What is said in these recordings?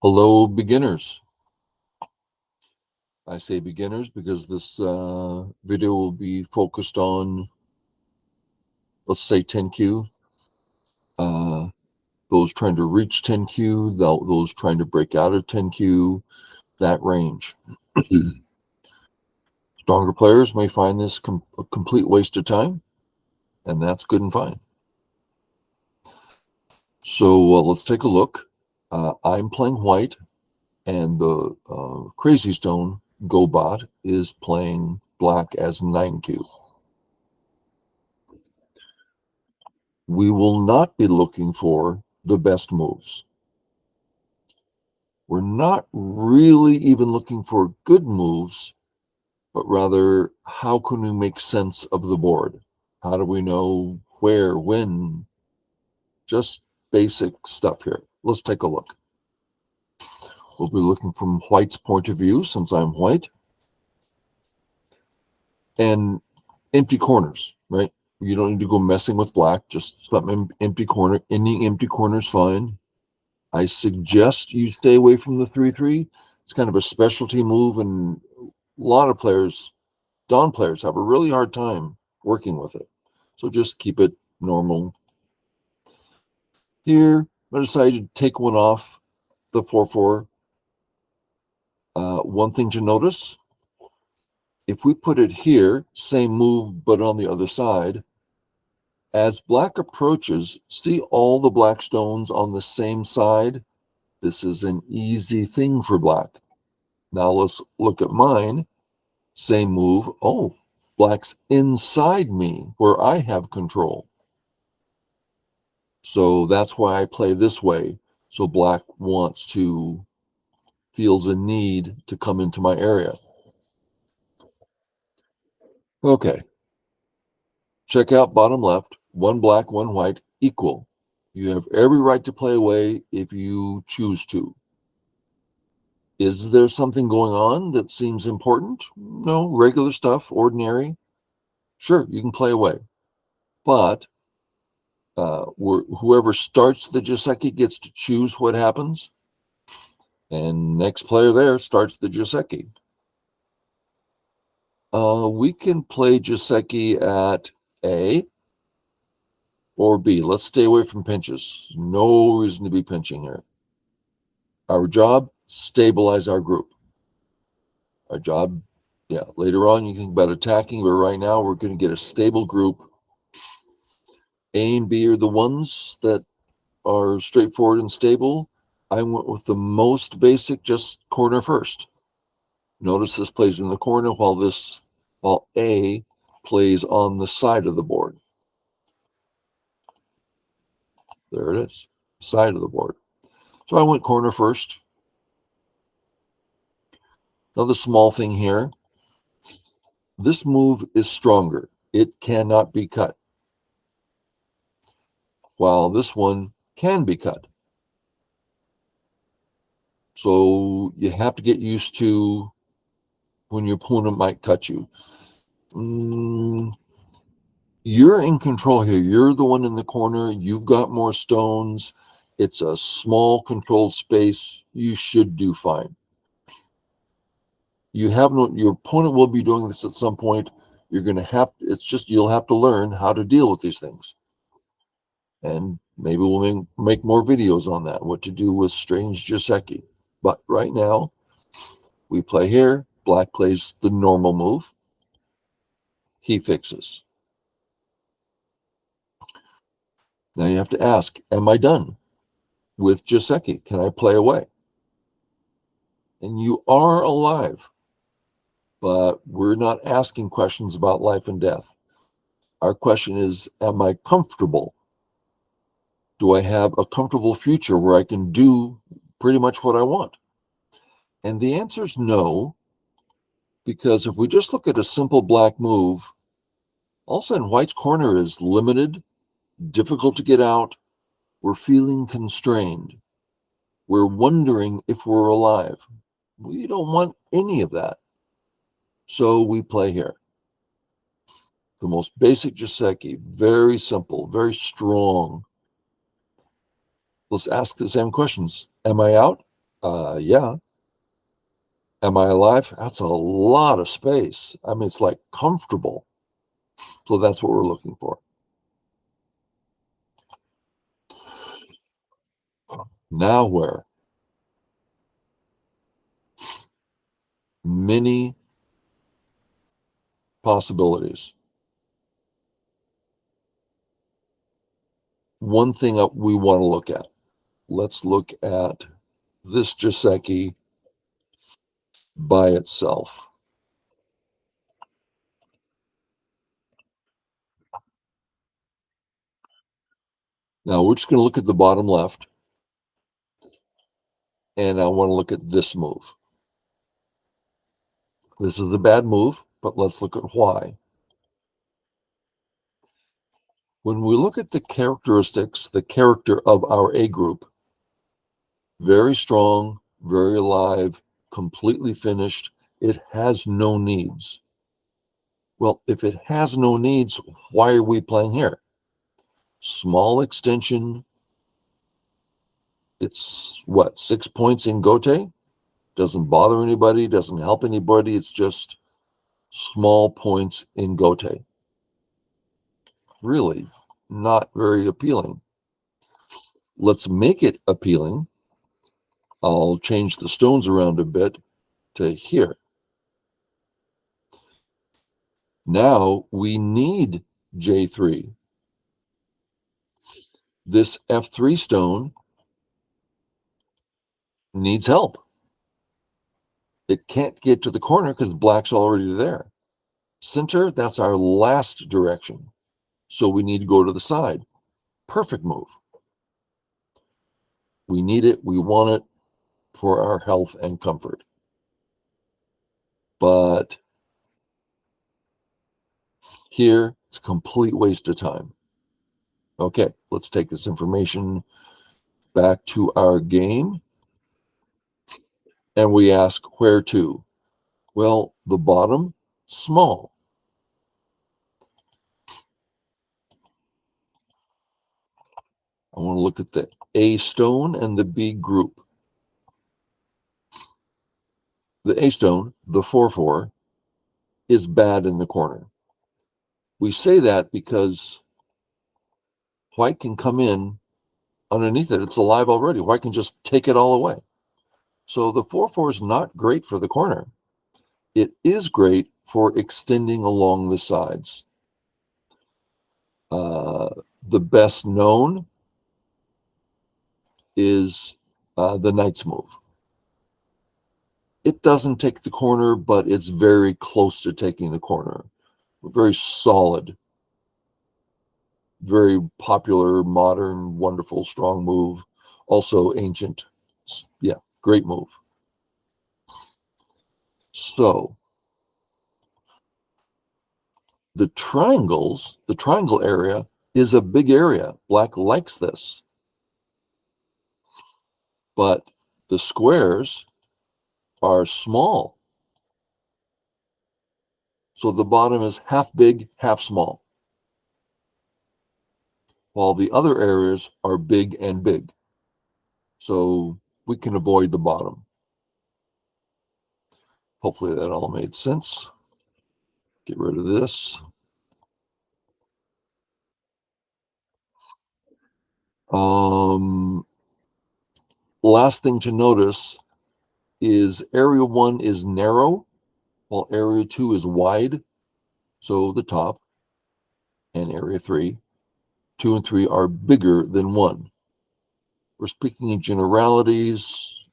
Hello, beginners. I say beginners because this video will be focused on, let's say, 10Q, those trying to reach 10Q, those trying to break out of 10Q, that range. Stronger players may find this a complete waste of time, and that's good and fine. So let's take a look. I'm playing white, and the Crazy Stone GoBot is playing black as 9Q. We will not be looking for the best moves. We're not really even looking for good moves, but rather, how can we make sense of the board? How do we know where, when? Just basic stuff here. Let's take a look. We'll be looking from white's point of view, since I'm white. And empty corners, right? You don't need to go messing with black, just something empty corner. Any empty corner is fine. I suggest you stay away from the 3-3. It's kind of a specialty move, and a lot of players, Dawn players, have a really hard time working with it. So just keep it normal. Here, I decided to take one off the 4-4. One thing to notice, if we put it here, same move, but on the other side, as black approaches, see all the black stones on the same side? This is an easy thing for black. Now let's look at mine. Same move. Oh, black's inside me where I have control. So that's why I play this way. So black feels a need to come into my area. Okay. Check out bottom left. One black, one white, equal. You have every right to play away if you choose to. Is there something going on that seems important? No, regular stuff, ordinary. Sure, you can play away. But whoever starts the Joseki gets to choose what happens. And next player there starts the Joseki. We can play Joseki at A or B. Let's stay away from pinches. No reason to be pinching here. Our job, stabilize our group. Our job, yeah, later on you can think about attacking, but right now we're going to get a stable group. A and B are the ones that are straightforward and stable. I went with the most basic, just corner first. Notice this plays in the corner while A plays on the side of the board. There it is, side of the board. So I went corner first. Another small thing here. This move is stronger. It cannot be cut, while this one can be cut. So you have to get used to when your opponent might cut you. You're in control here. You're the one in the corner. You've got more stones. It's a small controlled space. You should do fine. Your opponent will be doing this at some point. You'll have to learn how to deal with these things. And maybe we'll make more videos on that, what to do with strange Joseki. But right now, we play here. Black plays the normal move. He fixes. Now you have to ask, am I done with Joseki? Can I play away? And you are alive, but we're not asking questions about life and death. Our question is, am I comfortable? Do I have a comfortable future where I can do pretty much what I want? And the answer is no, because if we just look at a simple black move, all of a sudden white's corner is limited, difficult to get out. We're feeling constrained. We're wondering if we're alive. We don't want any of that. So we play here. The most basic Joseki, very simple, very strong. Let's ask the same questions. Am I out? Yeah. Am I alive? That's a lot of space. I mean, it's like comfortable. So that's what we're looking for. Now where? Many possibilities. One thing that we want to look at. Let's look at this Joseki by itself. Now we're just going to look at the bottom left, and I want to look at this move. This is a bad move, but let's look at why. When we look at the characteristics, the character of our A group, very strong, very alive, completely finished, it has no needs. Well, if it has no needs, why are we playing here? Small extension. It's what, 6 points in Gote? Doesn't bother anybody, doesn't help anybody. It's just small points in Gote. Really not very appealing. Let's make it appealing. I'll change the stones around a bit to here. Now we need J3. This F3 stone needs help. It can't get to the corner because black's already there. Center, that's our last direction. So we need to go to the side. Perfect move. We need it. We want it for our health and comfort. But here, it's a complete waste of time. Okay, let's take this information back to our game. And we ask where to? Well, the bottom, small. I want to look at the A stone and the B group. The A stone, the 4/4, is bad in the corner. We say that because white can come in underneath it. It's alive already. White can just take it all away. So the 4/4 is not great for the corner. It is great for extending along the sides. The best known is the knight's move. It doesn't take the corner, but it's very close to taking the corner. Very solid, very popular, modern, wonderful, strong move. Also ancient. Yeah, great move. So the triangle area is a big area. Black likes this. But the squares are small. So the bottom is half big, half small, while the other areas are big and big. So we can avoid the bottom. Hopefully that all made sense. Get rid of this. Last thing to notice is area 1 is narrow, while area 2 is wide. So the top and area 3, 2 and 3 are bigger than 1. We're speaking in generalities,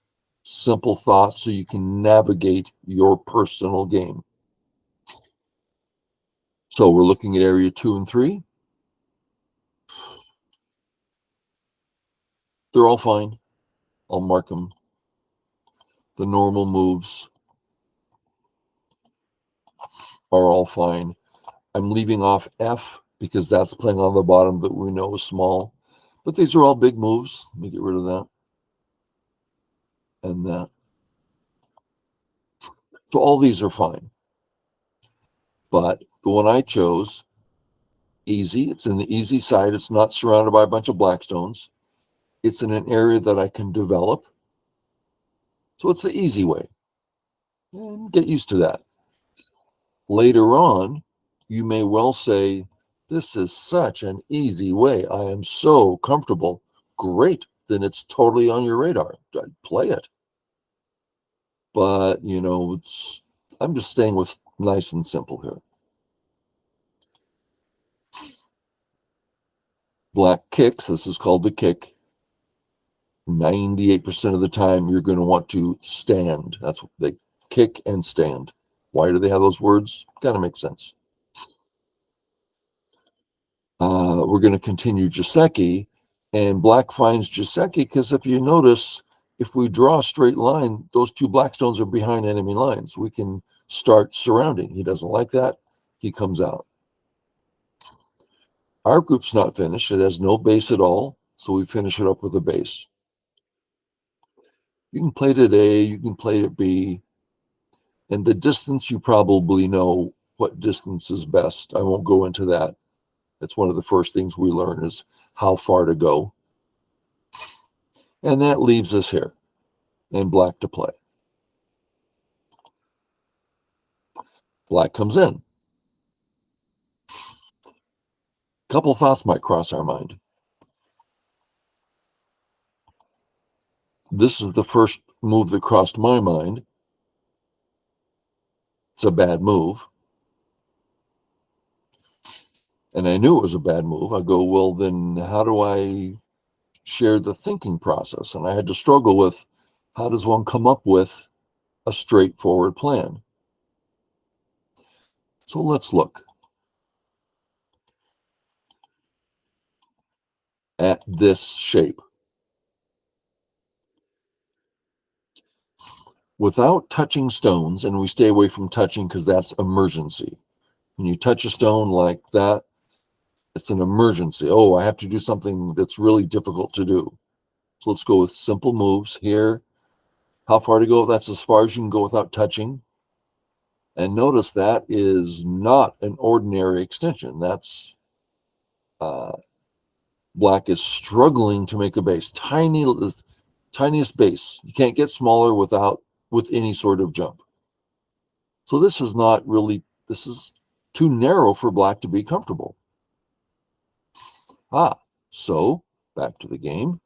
simple thoughts, so you can navigate your personal game. So we're looking at area 2 and 3. They're all fine. I'll mark them. The normal moves are all fine. I'm leaving off F because that's playing on the bottom that we know is small. But these are all big moves. Let me get rid of that and that. So all these are fine. But the one I chose, easy. It's in the easy side. It's not surrounded by a bunch of black stones. It's in an area that I can develop. So it's the easy way. And get used to that. Later on, you may well say, this is such an easy way. I am so comfortable. Great. Then it's totally on your radar. Play it. But, I'm just staying with nice and simple here. Black kicks. This is called the kick. 98% of the time, you're going to want to stand. That's what they kick and stand. Why do they have those words? Kind of makes sense. We're going to continue Joseki, and black finds Joseki because if you notice, if we draw a straight line, those two black stones are behind enemy lines. We can start surrounding. He doesn't like that. He comes out. Our group's not finished. It has no base at all, so we finish it up with a base. You can play it at A, you can play it at B, and the distance, you probably know what distance is best. I won't go into that. That's one of the first things we learn is how far to go. And that leaves us here and black to play. Black comes in. A couple of thoughts might cross our mind. This is the first move that crossed my mind. It's a bad move. And I knew it was a bad move. I go, well, then how do I share the thinking process? And I had to struggle with how does one come up with a straightforward plan? So let's look at this shape. Without touching stones, and we stay away from touching because that's emergency. When you touch a stone like that, it's an emergency. Oh, I have to do something that's really difficult to do. So let's go with simple moves here. How far to go? That's as far as you can go without touching. And notice that is not an ordinary extension. That's black is struggling to make a base. Tiniest base. You can't get smaller with any sort of jump. So this is not really, this is too narrow for black to be comfortable. So back to the game.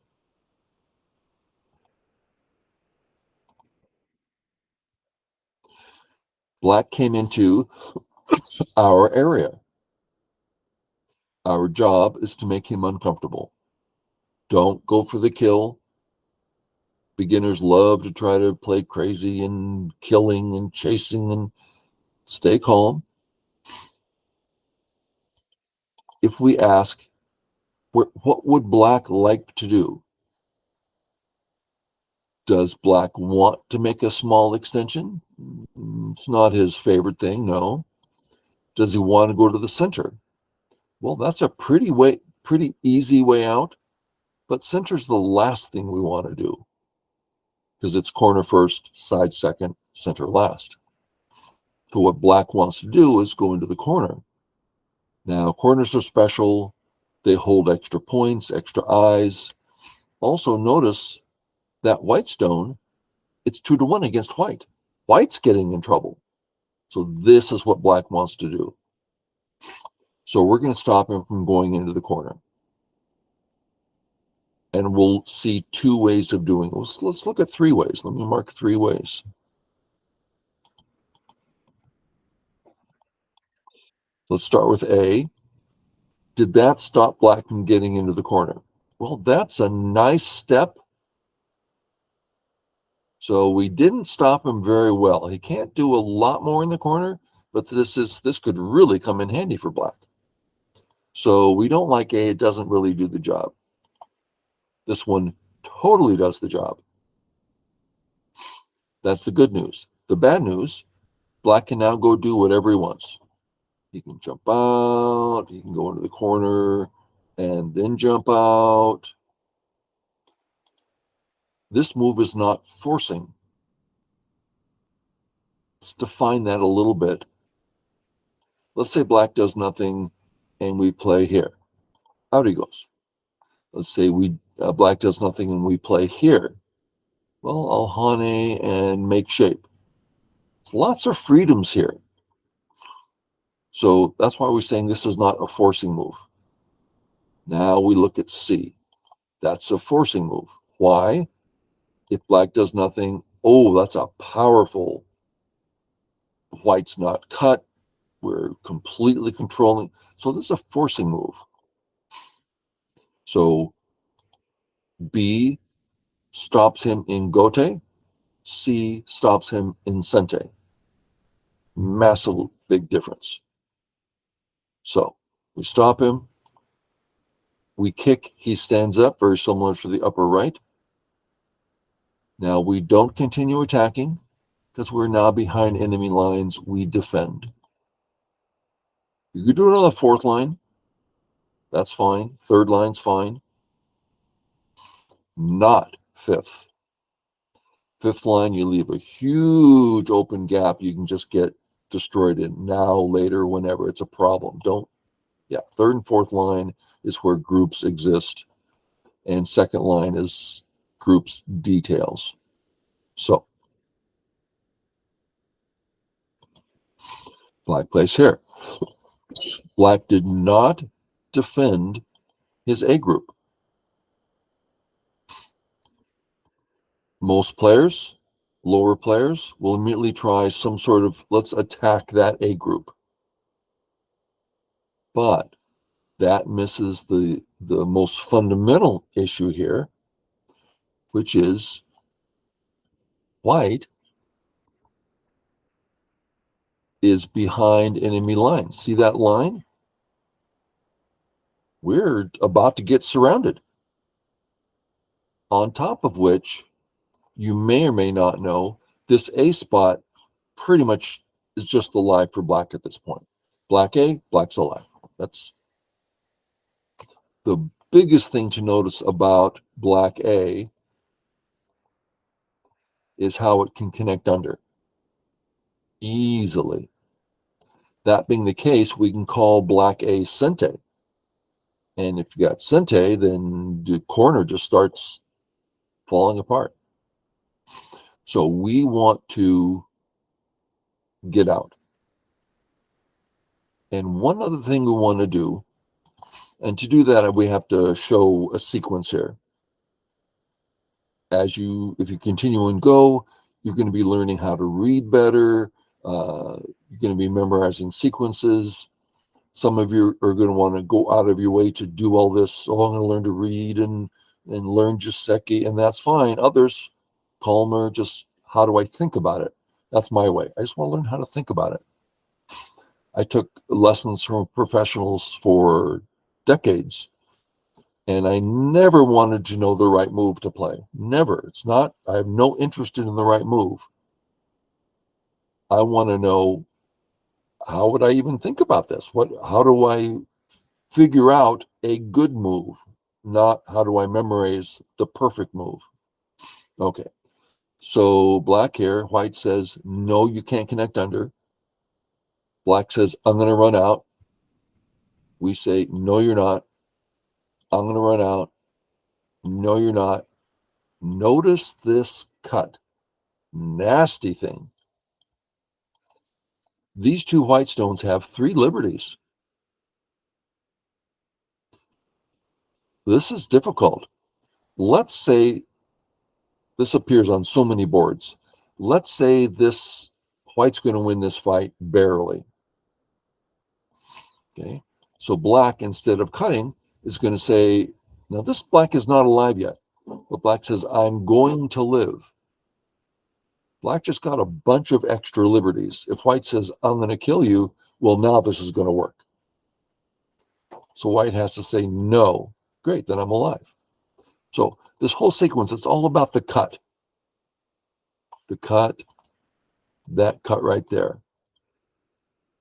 Black came into our area. Our job is to make him uncomfortable. Don't go for the kill. Beginners love to try to play crazy and killing and chasing, and stay calm. If we ask, what would black like to do? Does black want to make a small extension? It's not his favorite thing, no. Does he want to go to the center? Well, that's a pretty easy way out, but center's the last thing we want to do because it's corner first, side second, center last. So what black wants to do is go into the corner. Now, corners are special. They hold extra points, extra eyes. Also notice that white stone, it's 2-1 against white. White's getting in trouble. So this is what black wants to do. So we're going to stop him from going into the corner. And we'll see 2 ways of doing it. Let's look at 3 ways. Let me mark 3 ways. Let's start with A. Did that stop black from getting into the corner? Well, that's a nice step. So we didn't stop him very well. He can't do a lot more in the corner, but this could really come in handy for black. So we don't like A. It doesn't really do the job. This one totally does the job. That's the good news. The bad news, black can now go do whatever he wants. He can jump out, he can go into the corner, and then jump out. This move is not forcing. Let's define that a little bit. Let's say black does nothing, and we play here. Out he goes. Let's say black does nothing, and we play here. Well, I'll hane and make shape. Lots of freedoms here. So that's why we're saying this is not a forcing move. Now we look at C. That's a forcing move. Why? If black does nothing, oh, that's a powerful. White's not cut. We're completely controlling. So this is a forcing move. So B stops him in gote. C stops him in sente. Massive big difference. So we stop him. We kick. He stands up, very similar to the upper right. Now we don't continue attacking because we're now behind enemy lines. We defend. You could do it on the fourth line. That's fine. Third line's fine. Not fifth. Fifth line, you leave a huge open gap. You can just get destroyed in now, later, whenever. It's a problem. Third and fourth line is where groups exist. And second line is groups details. So, black plays here. Black did not defend his A group. Most players, lower players, will immediately try some sort of, let's attack that A group. But that misses the most fundamental issue here, which is white is behind enemy lines. See that line? We're about to get surrounded. On top of which, you may or may not know, this A spot pretty much is just alive for black at this point. Black A, black's alive. That's the biggest thing to notice about black A is how it can connect under easily. That being the case, we can call black A sente. And if you got sente, then the corner just starts falling apart. So we want to get out. And one other thing we want to do, and to do that, we have to show a sequence here. If you continue and go, you're going to be learning how to read better. You're going to be memorizing sequences. Some of you are going to want to go out of your way to do all this. Oh, I'm going to learn to read and learn Joseki, and that's fine. Others, calmer, just how do I think about it? That's my way. I just want to learn how to think about it. I took lessons from professionals for decades, and I never wanted to know the right move to play. Never. It's not, I have no interest in the right move. I want to know, how would I even think about this? How do I figure out a good move? Not how do I memorize the perfect move? Okay. So black here, white says, no, you can't connect under. Black says, I'm going to run out. We say, no, you're not. I'm going to run out. No, you're not. Notice this cut. Nasty thing. These two white stones have 3 liberties. This is difficult. Let's say this appears on so many boards. Let's say this white's going to win this fight barely. Okay. So black, instead of cutting, is going to say, now this black is not alive yet. But black says, I'm going to live. Black just got a bunch of extra liberties. If white says, I'm going to kill you, well, now this is going to work. So white has to say, no. Great, then I'm alive. So this whole sequence, it's all about the cut. The cut, that cut right there.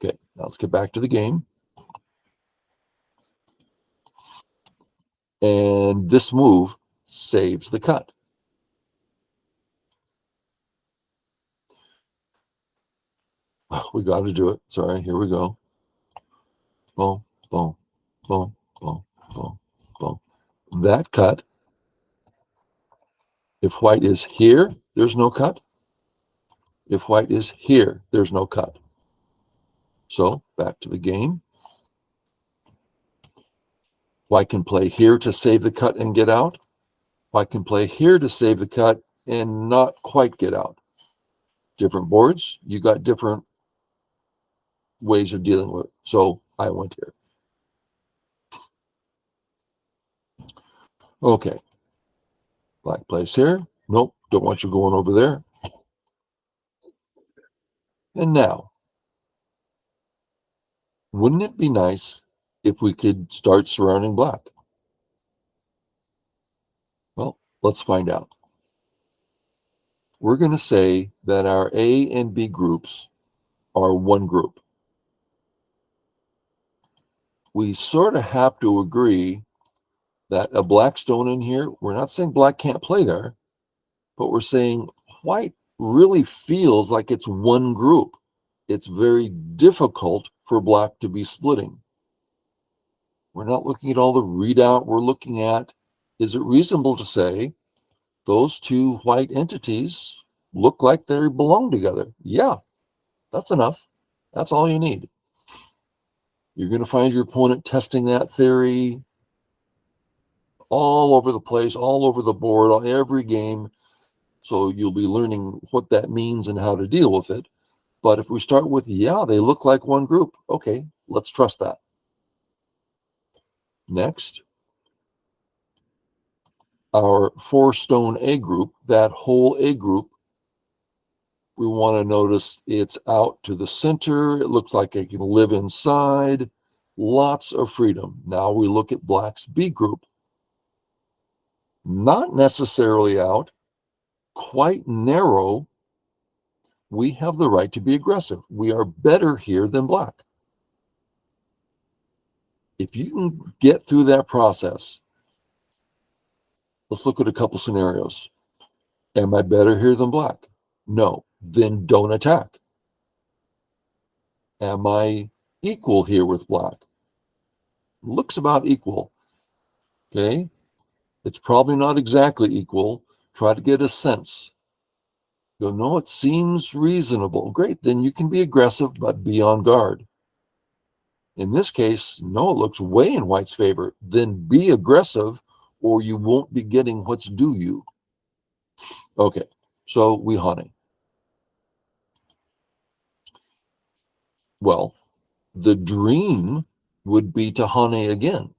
Okay, now let's get back to the game. And this move saves the cut. We got to do it. Sorry, here we go. Boom, boom, boom, boom, boom, boom. That cut, If white is here, there's no cut. If white is here, there's no cut. So back to the game. White can play here to save the cut and get out. White can play here to save the cut and not quite get out. Different boards, you got different ways of dealing with it. So I went here. Okay. Black plays here. Nope, don't want you going over there. And now, wouldn't it be nice if we could start surrounding black? Well, let's find out. We're going to say that our A and B groups are one group. We sort of have to agree that a black stone in here, we're not saying black can't play there, but we're saying white really feels like it's one group. It's very difficult for black to be splitting. We're not looking at all the readout. We're looking at, is it reasonable to say those two white entities look like they belong together? Yeah, that's enough. That's all you need. You're going to find your opponent testing that theory all over the place, all over the board, on every game. So you'll be learning what that means and how to deal with it. But if we start with, yeah, they look like one group, okay, let's trust that. Next, our 4-stone A group, that whole A group, we want to notice it's out to the center. It looks like it can live inside. Lots of freedom. Now we look at black's B group. Not necessarily out, quite narrow. We have the right to be aggressive. We are better here than black. If you can get through that process, let's look at a couple scenarios. Am I better here than black? No. Then don't attack. Am I equal here with black? Looks about equal. Okay. It's probably not exactly equal. Try to get a sense. Go, no, it seems reasonable. Great. Then you can be aggressive, but be on guard. In this case, no, it looks way in white's favor. Then be aggressive, or you won't be getting what's due you. Okay. So we honey. Well, the dream would be to honey again.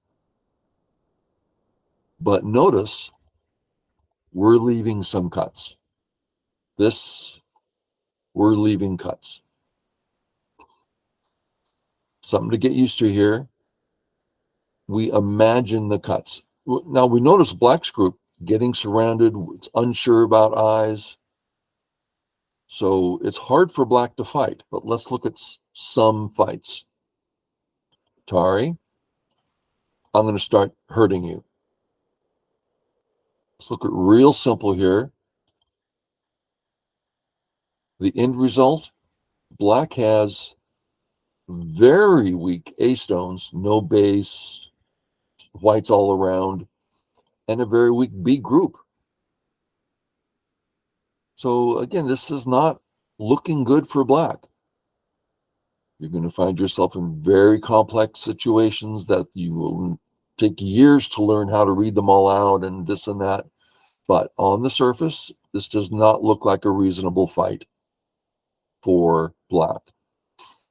But notice we're leaving some cuts. This, we're leaving cuts. Something to get used to here. We imagine the cuts. Now we notice black's group getting surrounded. It's unsure about eyes. So it's hard for black to fight, but let's look at some fights. Tari, I'm going to start hurting you. Let's look at real simple here. The end result, black has very weak A stones, no base, whites all around, and a very weak B group. So again, this is not looking good for black. You're going to find yourself in very complex situations that you will take years to learn how to read them all out and this and that. But on the surface, this does not look like a reasonable fight for black.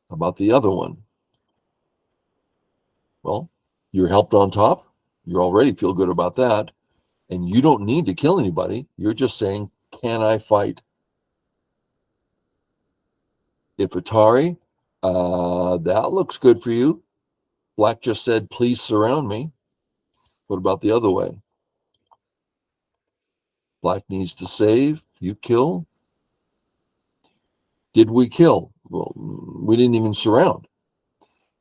How about the other one? Well, you're helped on top. You already feel good about that. And you don't need to kill anybody. You're just saying, can I fight? If Atari, that looks good for you. Black just said, please surround me. What about the other way? Black needs to save. You kill. Did we kill? Well, we didn't even surround.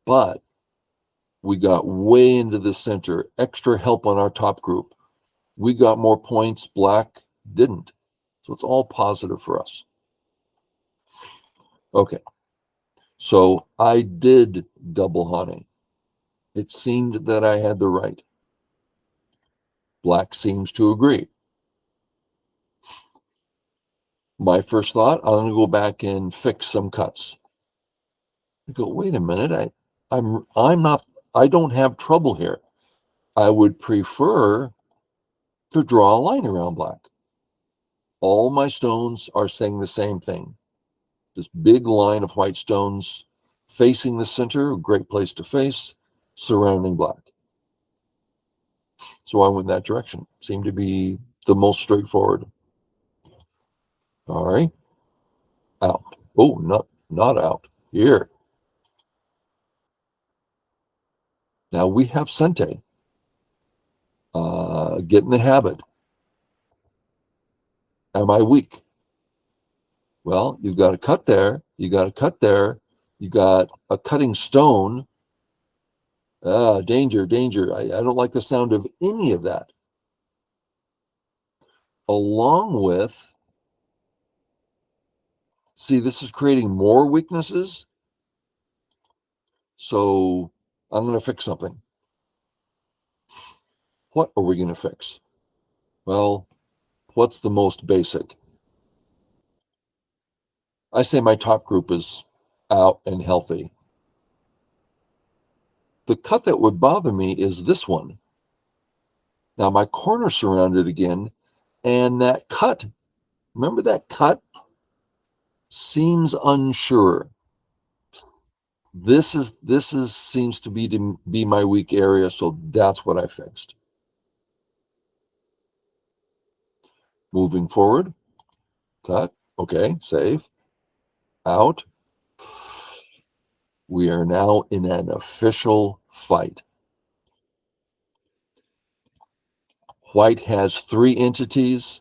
But we got way into the center. Extra help on our top group. We got more points. Black didn't. So it's all positive for us. Okay. So I did double honey. It seemed that I had the right. Black seems to agree. My first thought, I'm going to go back and fix some cuts. I go, wait a minute, I don't have trouble here. I would prefer to draw a line around black. All my stones are saying the same thing. This big line of white stones facing the center, a great place to face, surrounding black. So I went that direction. Seemed to be the most straightforward. All right, out. Oh, not out. Here. Now we have Sente. Get in the habit. Am I weak? Well, you've got a cut there. You got a cut there. You got a cutting stone. Danger, danger. I don't like the sound of any of that. Along with, see, this is creating more weaknesses. So I'm going to fix something. What are we going to fix? Well, what's the most basic? I say my top group is out and healthy. The cut that would bother me is this one. Now my corner surrounded again, and that cut, remember that cut? Seems unsure. This seems to be my weak area, so that's what I fixed. Moving forward, cut, okay, save, out. We are now in an official fight. White has 3 entities,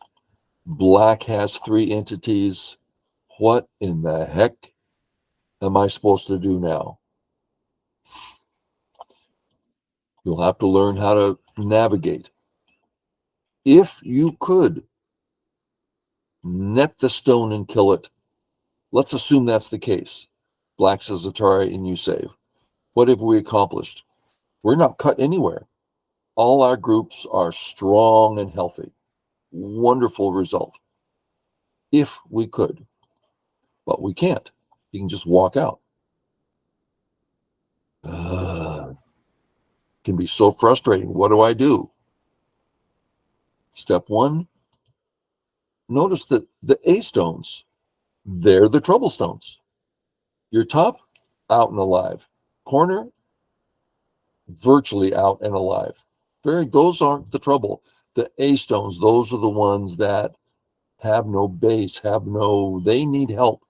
black has 3 entities. What in the heck am I supposed to do now? You'll have to learn how to navigate. If you could net the stone and kill it, let's assume that's the case. Black says Atari and you save. What have we accomplished? We're not cut anywhere. All our groups are strong and healthy. Wonderful result. If we could, but we can't. You can just walk out. Can be so frustrating. What do I do? Step 1, notice that the A stones, they're the trouble stones. Your top, out and alive. Corner, virtually out and alive. Those aren't the trouble. The A stones, those are the ones that have no base, they need help.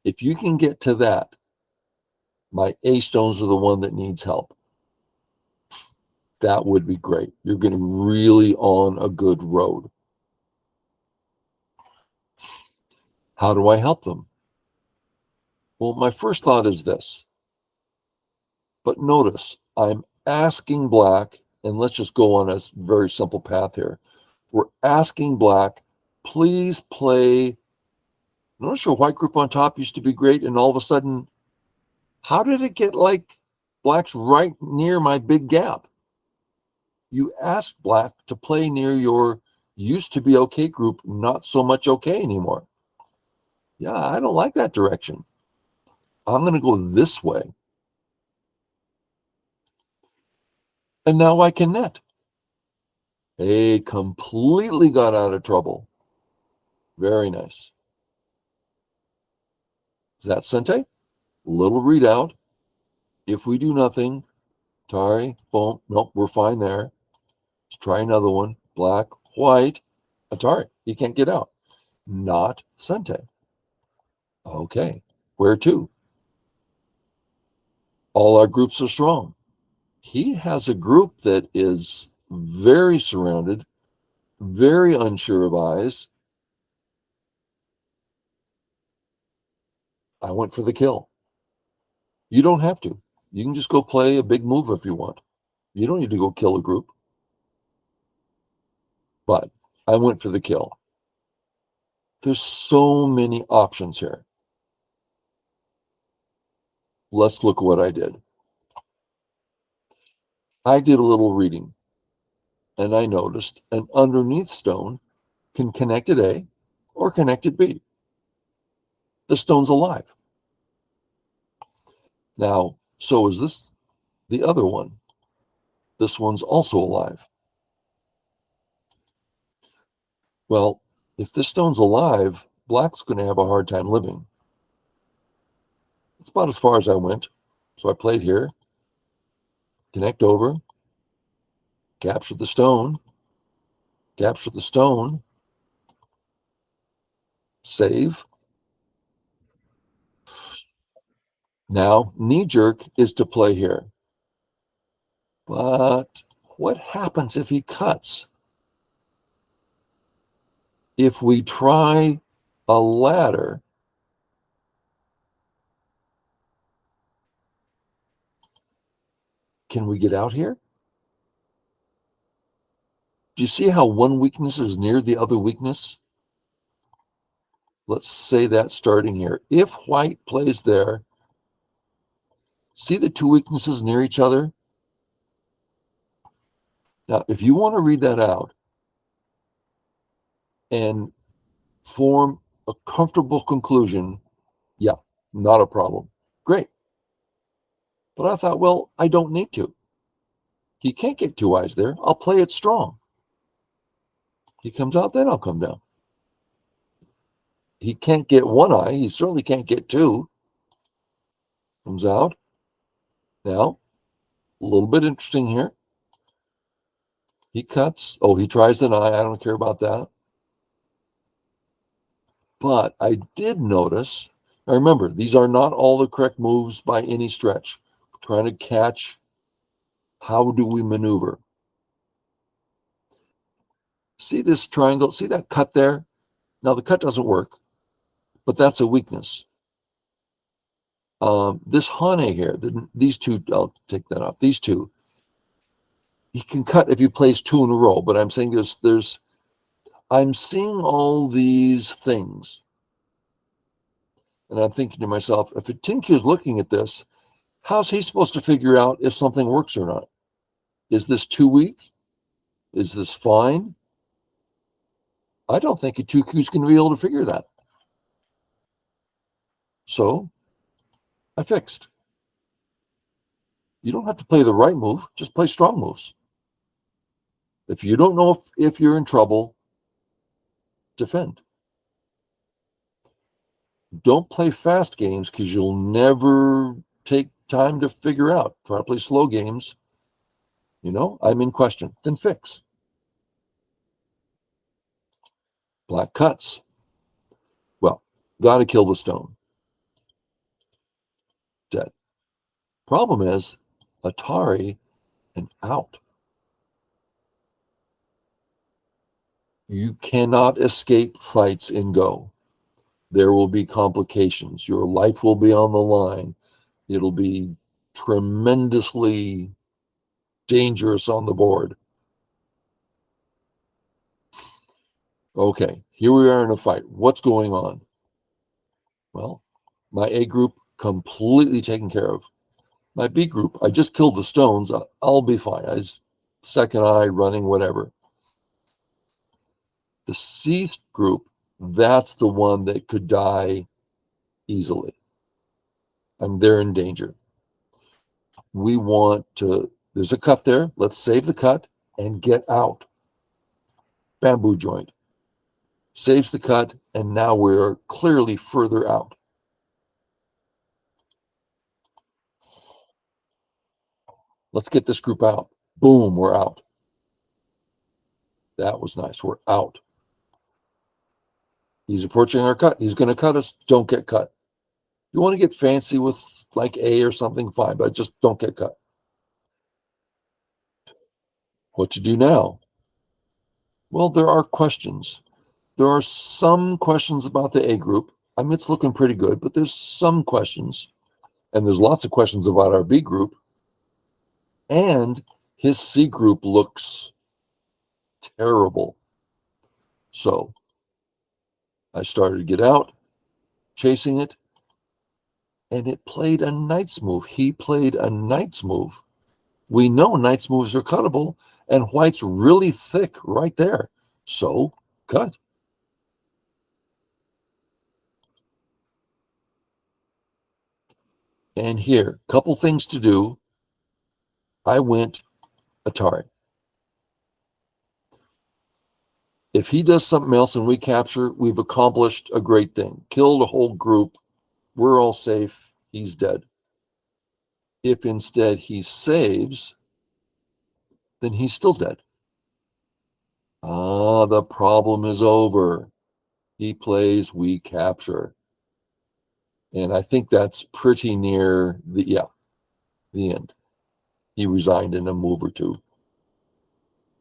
If you can get to that, my A stones are the one that needs help. That would be great. You're getting really on a good road. How do I help them? Well, my first thought is this. But notice, I'm asking black, and let's just go on a very simple path here. We're asking black, please play. Notice your white group on top used to be great, and all of a sudden, how did it get like black's right near my big gap? You asked black to play near your used to be okay group, not so much okay anymore. Yeah, I don't like that direction. I'm going to go this way. And now I can net. They completely got out of trouble. Very nice. Is that Sente? Little readout. If we do nothing, Tari, boom, nope, we're fine there. Let's try another one. Black, white, Atari. He can't get out. Not Sente. Okay. Where to? All our groups are strong. He has a group that is very surrounded, very unsure of eyes. I went for the kill. You don't have to. You can just go play a big move if you want. You don't need to go kill a group. But I went for the kill. There's so many options here. Let's look at what I did. I did a little reading, and I noticed an underneath stone can connect at A, or connected B. The stone's alive. Now, so is this, the other one. This one's also alive. Well, if this stone's alive, black's going to have a hard time living. It's about as far as I went. So I played here, connect over, capture the stone, save. Now, knee jerk is to play here. But what happens if he cuts? If we try a ladder, can we get out here? Do you see how one weakness is near the other weakness? Let's say that starting here. If white plays there, see the two weaknesses near each other? Now, if you want to read that out and form a comfortable conclusion, yeah, not a problem. Great. But I thought, well, I don't need to. He can't get two eyes there. I'll play it strong. He comes out, then I'll come down. He can't get one eye. He certainly can't get two. Comes out. Now, a little bit interesting here. He cuts. Oh, he tries an eye. I don't care about that. But I did notice, now remember, these are not all the correct moves by any stretch. We're trying to catch how do we maneuver. See this triangle? See that cut there? Now the cut doesn't work, but that's a weakness. This Hane here, these two, I'll take that off. These two, he can cut if he plays two in a row, but I'm saying I'm seeing all these things. And I'm thinking to myself, if a Tinkyu is looking at this, how's he supposed to figure out if something works or not? Is this too weak? Is this fine? I don't think a Tinkyu is going to be able to figure that. So I fixed. You don't have to play the right move, just play strong moves. If you don't know if you're in trouble, defend. Don't play fast games because you'll never take time to figure out. Try to play slow games. I'm in question. Then fix. Black cuts. Well, got to kill the stone. Dead. Problem is, Atari and out. You cannot escape fights in Go. There will be complications. Your life will be on the line. It'll be tremendously dangerous on the board. Okay, here we are in a fight. What's going on? Well, my A group completely taken care of. My B group, I just killed the stones. I'll be fine. I just second eye running, whatever. The C group, that's the one that could die easily. They're in danger. We want to, there's a cut there. Let's save the cut and get out. Bamboo joint. Saves the cut, and now we're clearly further out. Let's get this group out. Boom, we're out. That was nice. We're out. He's approaching our cut. He's going to cut us. Don't get cut. You want to get fancy with like A or something, fine, but just don't get cut. What to do now? Well, there are questions. There are some questions about the A group. I mean, it's looking pretty good, but there's some questions. And there's lots of questions about our B group. And his C group looks terrible. So I started to get out, chasing it, and it played a knight's move. He played a knight's move. We know knight's moves are cuttable, and white's really thick right there. So cut. And here, couple things to do. I went Atari. If he does something else and we capture, we've accomplished a great thing. Killed a whole group. We're all safe. He's dead. If instead he saves, then he's still dead. Ah, the problem is over. He plays, we capture. And I think that's pretty near the end. He resigned in a move or two.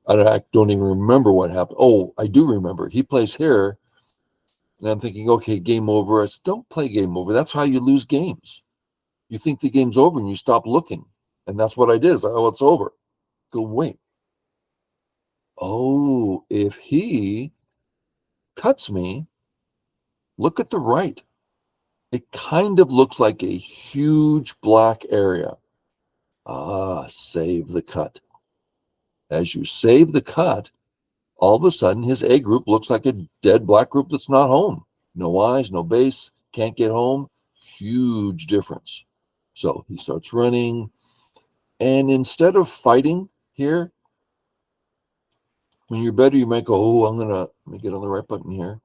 I don't even remember what happened. Oh, I do remember. He plays here, and I'm thinking, okay, game over. I said, don't play game over. That's how you lose games. You think the game's over and you stop looking. And that's what I did. Oh, it's over. Go, wait. Oh, if he cuts me, look at the right. It kind of looks like a huge black area. Ah, save the cut. As you save the cut, all of a sudden his A group looks like a dead black group that's not home. No eyes, no base, can't get home. Huge difference. So he starts running. And instead of fighting here, when you're better, you might go, oh, let me get on the right button here.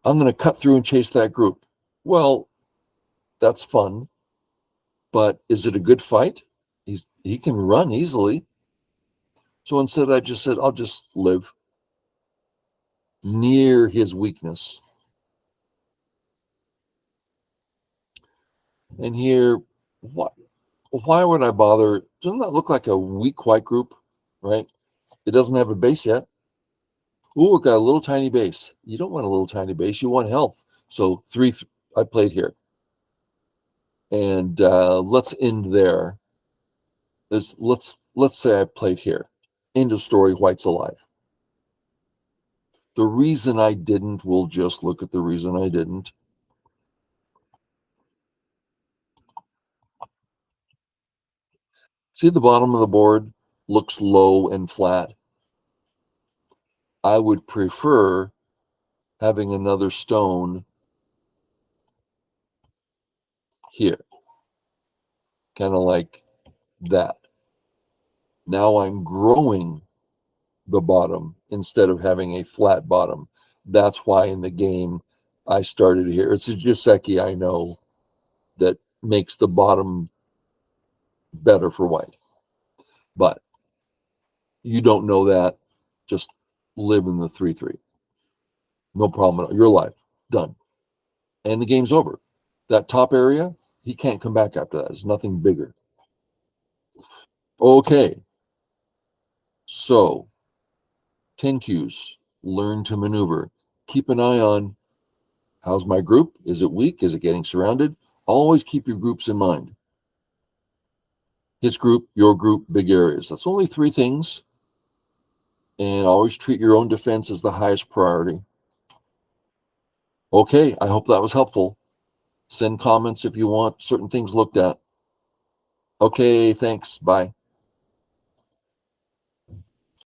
I'm going to cut through and chase that group. Well, that's fun. But is it a good fight? He can run easily. So instead, I just said, I'll just live near his weakness. And here, why would I bother? Doesn't that look like a weak white group, right? It doesn't have a base yet. Ooh, it got a little tiny base. You don't want a little tiny base. You want health. So I played here. And let's end there. Let's say I played here. End of story, white's alive. The reason I didn't, we'll just look at the reason I didn't. See, the bottom of the board looks low and flat. I would prefer having another stone here, kind of like that. Now I'm growing the bottom instead of having a flat bottom. That's why in the game I started here. It's a Joseki, I know, that makes the bottom better for white. But you don't know that. Just live in the 3-3. No problem at all. You're alive. Done. And the game's over. That top area, he can't come back after that. There's nothing bigger. Okay. So, 10 cues. Learn to maneuver. Keep an eye on how's my group? Is it weak? Is it getting surrounded? Always keep your groups in mind. His group, your group, big areas. That's only 3 things. And always treat your own defense as the highest priority. Okay, I hope that was helpful. Send comments if you want certain things looked at. Okay, thanks. Bye.